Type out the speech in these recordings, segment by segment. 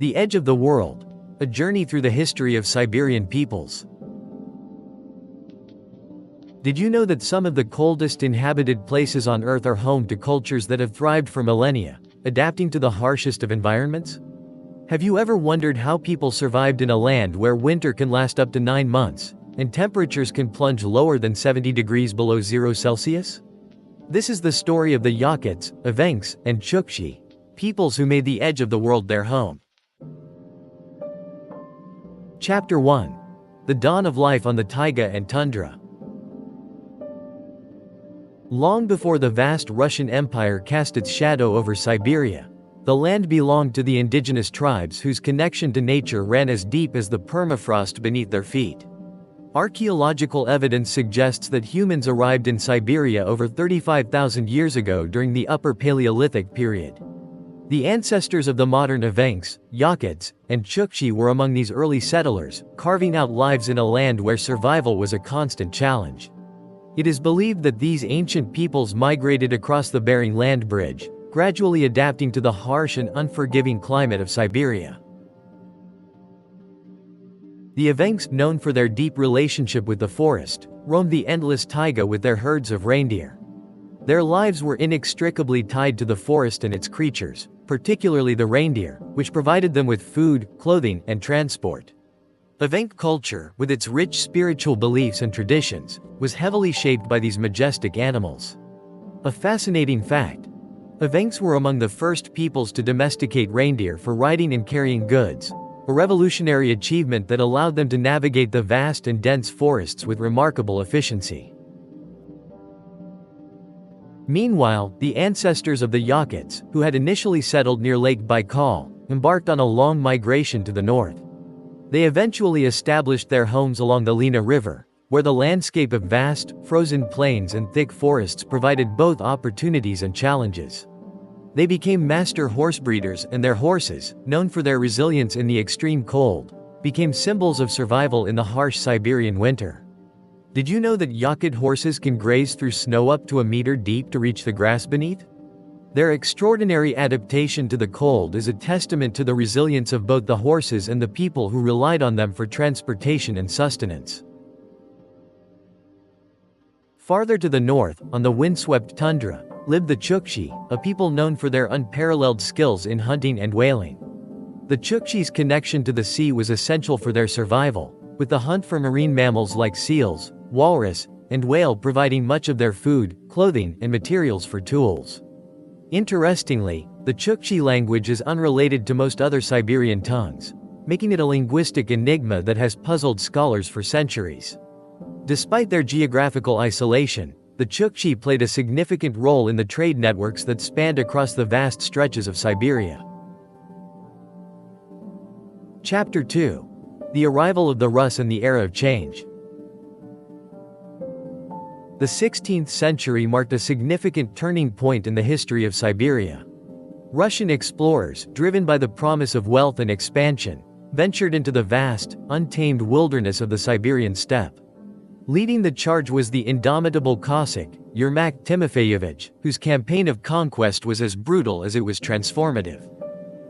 The Edge of the World. A journey through the history of Siberian peoples. Did you know that some of the coldest inhabited places on Earth are home to cultures that have thrived for millennia, adapting to the harshest of environments? Have you ever wondered how people survived in a land where winter can last up to 9 months, and temperatures can plunge lower than 70 degrees below 0 Celsius? This is the story of the Yakuts, Evenks, and Chukchi, peoples who made the edge of the world their home. Chapter 1. The Dawn of Life on the Taiga and Tundra. Long before the vast Russian Empire cast its shadow over Siberia, the land belonged to the indigenous tribes whose connection to nature ran as deep as the permafrost beneath their feet. Archaeological evidence suggests that humans arrived in Siberia over 35,000 years ago during the Upper Paleolithic period. The ancestors of the modern Evenks, Yakuts, and Chukchi were among these early settlers, carving out lives in a land where survival was a constant challenge. It is believed that these ancient peoples migrated across the Bering Land Bridge, gradually adapting to the harsh and unforgiving climate of Siberia. The Evenks, known for their deep relationship with the forest, roamed the endless taiga with their herds of reindeer. Their lives were inextricably tied to the forest and its creatures, particularly the reindeer, which provided them with food, clothing, and transport. Evenk culture, with its rich spiritual beliefs and traditions, was heavily shaped by these majestic animals. A fascinating fact: Evenks were among the first peoples to domesticate reindeer for riding and carrying goods, a revolutionary achievement that allowed them to navigate the vast and dense forests with remarkable efficiency. Meanwhile, the ancestors of the Yakuts, who had initially settled near Lake Baikal, embarked on a long migration to the north. They eventually established their homes along the Lena River, where the landscape of vast, frozen plains and thick forests provided both opportunities and challenges. They became master horse breeders, and their horses, known for their resilience in the extreme cold, became symbols of survival in the harsh Siberian winter. Did you know that Yakut horses can graze through snow up to a meter deep to reach the grass beneath? Their extraordinary adaptation to the cold is a testament to the resilience of both the horses and the people who relied on them for transportation and sustenance. Farther to the north, on the windswept tundra, lived the Chukchi, a people known for their unparalleled skills in hunting and whaling. The Chukchi's connection to the sea was essential for their survival, with the hunt for marine mammals like seals, walrus, and whale providing much of their food, clothing, and materials for tools. Interestingly, the Chukchi language is unrelated to most other Siberian tongues, making it a linguistic enigma that has puzzled scholars for centuries. Despite their geographical isolation, the Chukchi played a significant role in the trade networks that spanned across the vast stretches of Siberia. Chapter 2. The Arrival of the Rus and the Era of Change. The 16th century marked a significant turning point in the history of Siberia. Russian explorers, driven by the promise of wealth and expansion, ventured into the vast, untamed wilderness of the Siberian steppe. Leading the charge was the indomitable Cossack, Yermak Timofeyevich, whose campaign of conquest was as brutal as it was transformative.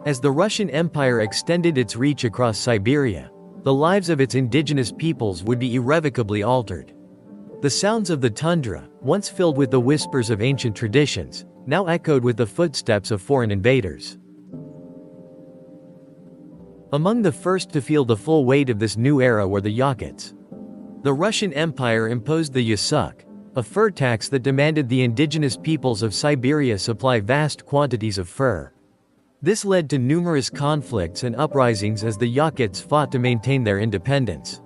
As the Russian Empire extended its reach across Siberia, the lives of its indigenous peoples would be irrevocably altered. The sounds of the tundra, once filled with the whispers of ancient traditions, now echoed with the footsteps of foreign invaders. Among the first to feel the full weight of this new era were the Yakuts. The Russian Empire imposed the yasuk, a fur tax that demanded the indigenous peoples of Siberia supply vast quantities of fur. This led to numerous conflicts and uprisings as the Yakuts fought to maintain their independence.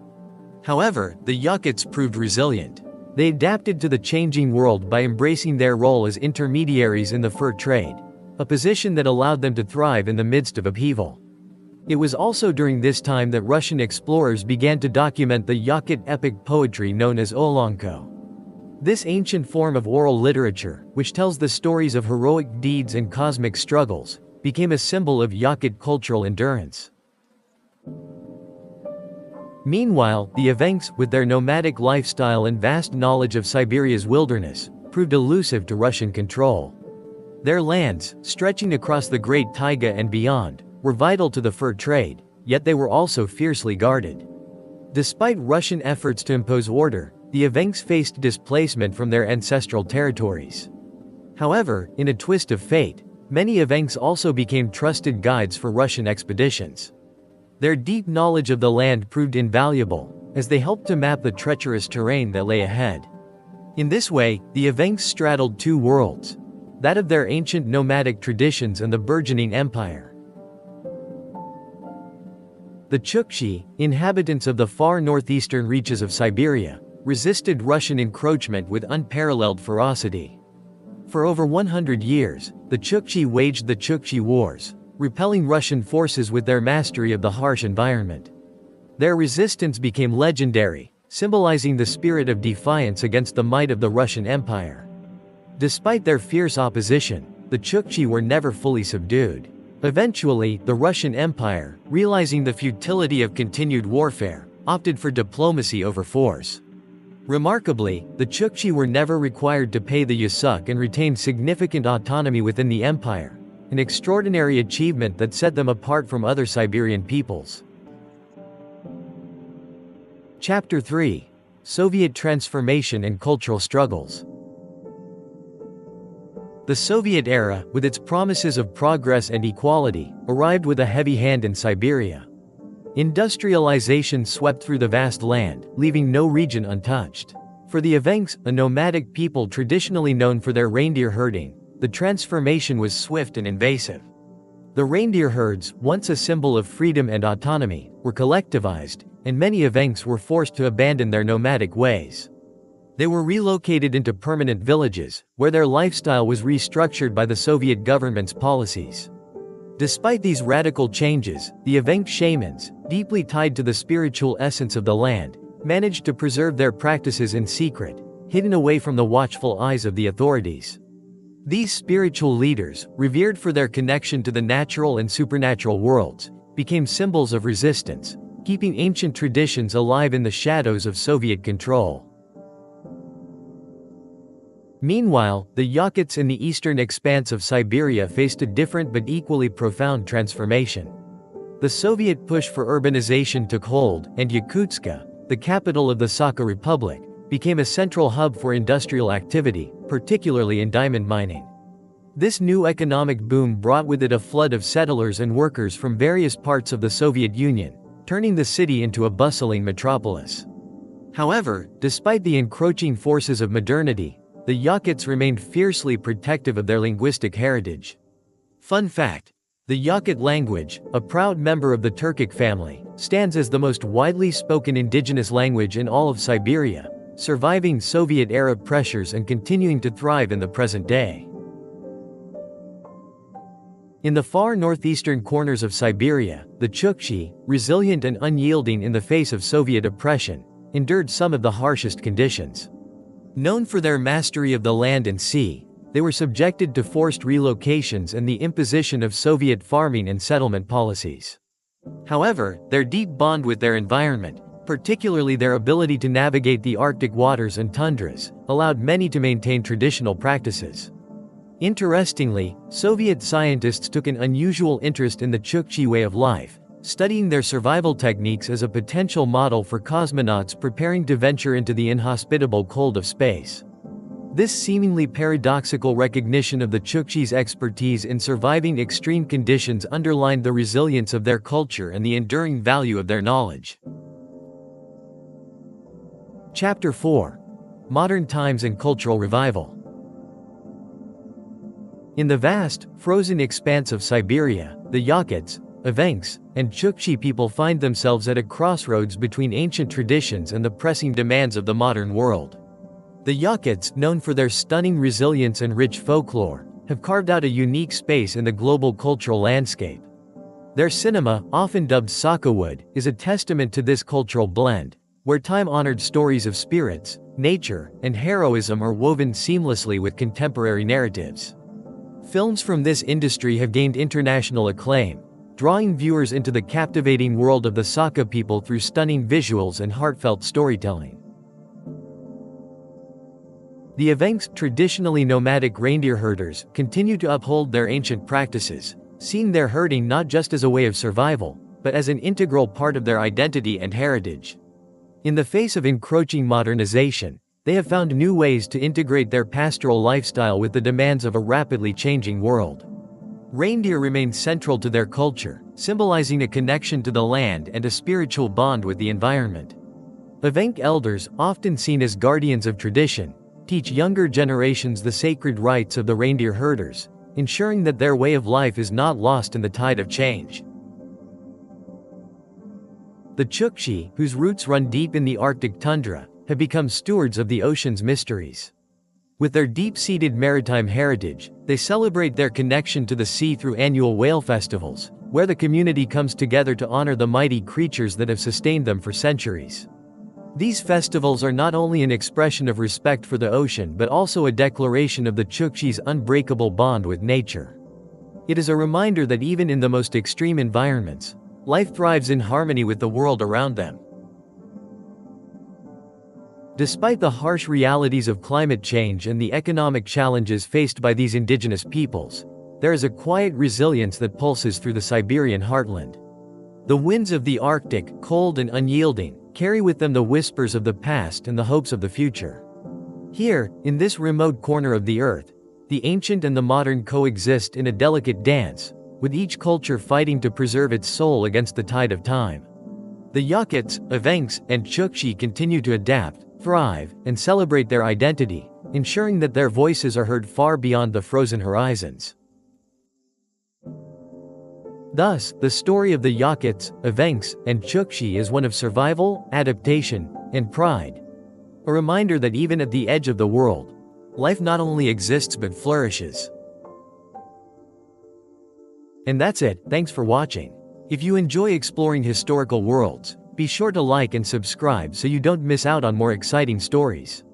However, the Yakuts proved resilient. They adapted to the changing world by embracing their role as intermediaries in the fur trade, a position that allowed them to thrive in the midst of upheaval. It was also during this time that Russian explorers began to document the Yakut epic poetry known as Oolonko. This ancient form of oral literature, which tells the stories of heroic deeds and cosmic struggles, became a symbol of Yakut cultural endurance. Meanwhile, the Evenks, with their nomadic lifestyle and vast knowledge of Siberia's wilderness, proved elusive to Russian control. Their lands, stretching across the Great Taiga and beyond, were vital to the fur trade, yet they were also fiercely guarded. Despite Russian efforts to impose order, the Evenks faced displacement from their ancestral territories. However, in a twist of fate, many Evenks also became trusted guides for Russian expeditions. Their deep knowledge of the land proved invaluable, as they helped to map the treacherous terrain that lay ahead. In this way, the Evenks straddled two worlds, that of their ancient nomadic traditions and the burgeoning empire. The Chukchi, inhabitants of the far northeastern reaches of Siberia, resisted Russian encroachment with unparalleled ferocity. For over 100 years, the Chukchi waged the Chukchi Wars, repelling Russian forces with their mastery of the harsh environment. Their resistance became legendary, symbolizing the spirit of defiance against the might of the Russian Empire. Despite their fierce opposition, the Chukchi were never fully subdued. Eventually, the Russian Empire, realizing the futility of continued warfare, opted for diplomacy over force. Remarkably, the Chukchi were never required to pay the Yasuk and retained significant autonomy within the empire, an extraordinary achievement that set them apart from other Siberian peoples. Chapter 3: Soviet Transformation and Cultural Struggles. The Soviet era, with its promises of progress and equality, arrived with a heavy hand in Siberia. Industrialization swept through the vast land, leaving no region untouched. For the Evenks, a nomadic people traditionally known for their reindeer herding, the transformation was swift and invasive. The reindeer herds, once a symbol of freedom and autonomy, were collectivized, and many Evenks were forced to abandon their nomadic ways. They were relocated into permanent villages, where their lifestyle was restructured by the Soviet government's policies. Despite these radical changes, the Evenk shamans, deeply tied to the spiritual essence of the land, managed to preserve their practices in secret, hidden away from the watchful eyes of the authorities. These spiritual leaders, revered for their connection to the natural and supernatural worlds, became symbols of resistance, keeping ancient traditions alive in the shadows of Soviet control. Meanwhile, the Yakuts in the eastern expanse of Siberia faced a different but equally profound transformation. The Soviet push for urbanization took hold, and Yakutsk, the capital of the Sakha Republic, became a central hub for industrial activity, particularly in diamond mining. This new economic boom brought with it a flood of settlers and workers from various parts of the Soviet Union, turning the city into a bustling metropolis. However, despite the encroaching forces of modernity, the Yakuts remained fiercely protective of their linguistic heritage. Fun fact: the Yakut language, a proud member of the Turkic family, stands as the most widely spoken indigenous language in all of Siberia, surviving Soviet-era pressures and continuing to thrive in the present day. In the far northeastern corners of Siberia, the Chukchi, resilient and unyielding in the face of Soviet oppression, endured some of the harshest conditions. Known for their mastery of the land and sea, they were subjected to forced relocations and the imposition of Soviet farming and settlement policies. However, their deep bond with their environment, particularly their ability to navigate the Arctic waters and tundras, allowed many to maintain traditional practices. Interestingly, Soviet scientists took an unusual interest in the Chukchi way of life, studying their survival techniques as a potential model for cosmonauts preparing to venture into the inhospitable cold of space. This seemingly paradoxical recognition of the Chukchi's expertise in surviving extreme conditions underlined the resilience of their culture and the enduring value of their knowledge. Chapter 4: Modern Times and Cultural Revival. In the vast, frozen expanse of Siberia, the Yakuts, Evenks, and Chukchi people find themselves at a crossroads between ancient traditions and the pressing demands of the modern world. The Yakuts, known for their stunning resilience and rich folklore, have carved out a unique space in the global cultural landscape. Their cinema, often dubbed Sakhawood, is a testament to this cultural blend, where time-honored stories of spirits, nature, and heroism are woven seamlessly with contemporary narratives. Films from this industry have gained international acclaim, drawing viewers into the captivating world of the Sakha people through stunning visuals and heartfelt storytelling. The Evenks, traditionally nomadic reindeer herders, continue to uphold their ancient practices, seeing their herding not just as a way of survival, but as an integral part of their identity and heritage. In the face of encroaching modernization, they have found new ways to integrate their pastoral lifestyle with the demands of a rapidly changing world. Reindeer remain central to their culture, symbolizing a connection to the land and a spiritual bond with the environment. Evenk elders, often seen as guardians of tradition, teach younger generations the sacred rites of the reindeer herders, ensuring that their way of life is not lost in the tide of change. The Chukchi, whose roots run deep in the Arctic tundra, have become stewards of the ocean's mysteries. With their deep-seated maritime heritage, they celebrate their connection to the sea through annual whale festivals, where the community comes together to honor the mighty creatures that have sustained them for centuries. These festivals are not only an expression of respect for the ocean but also a declaration of the Chukchi's unbreakable bond with nature. It is a reminder that even in the most extreme environments, life thrives in harmony with the world around them. Despite the harsh realities of climate change and the economic challenges faced by these indigenous peoples, there is a quiet resilience that pulses through the Siberian heartland. The winds of the Arctic, cold and unyielding, carry with them the whispers of the past and the hopes of the future. Here, in this remote corner of the earth, the ancient and the modern coexist in a delicate dance, with each culture fighting to preserve its soul against the tide of time. The Yakuts, Evenks, and Chukchi continue to adapt, thrive, and celebrate their identity, ensuring that their voices are heard far beyond the frozen horizons. Thus, the story of the Yakuts, Evenks, and Chukchi is one of survival, adaptation, and pride. A reminder that even at the edge of the world, life not only exists but flourishes. And that's it, thanks for watching. If you enjoy exploring historical worlds, be sure to like and subscribe so you don't miss out on more exciting stories.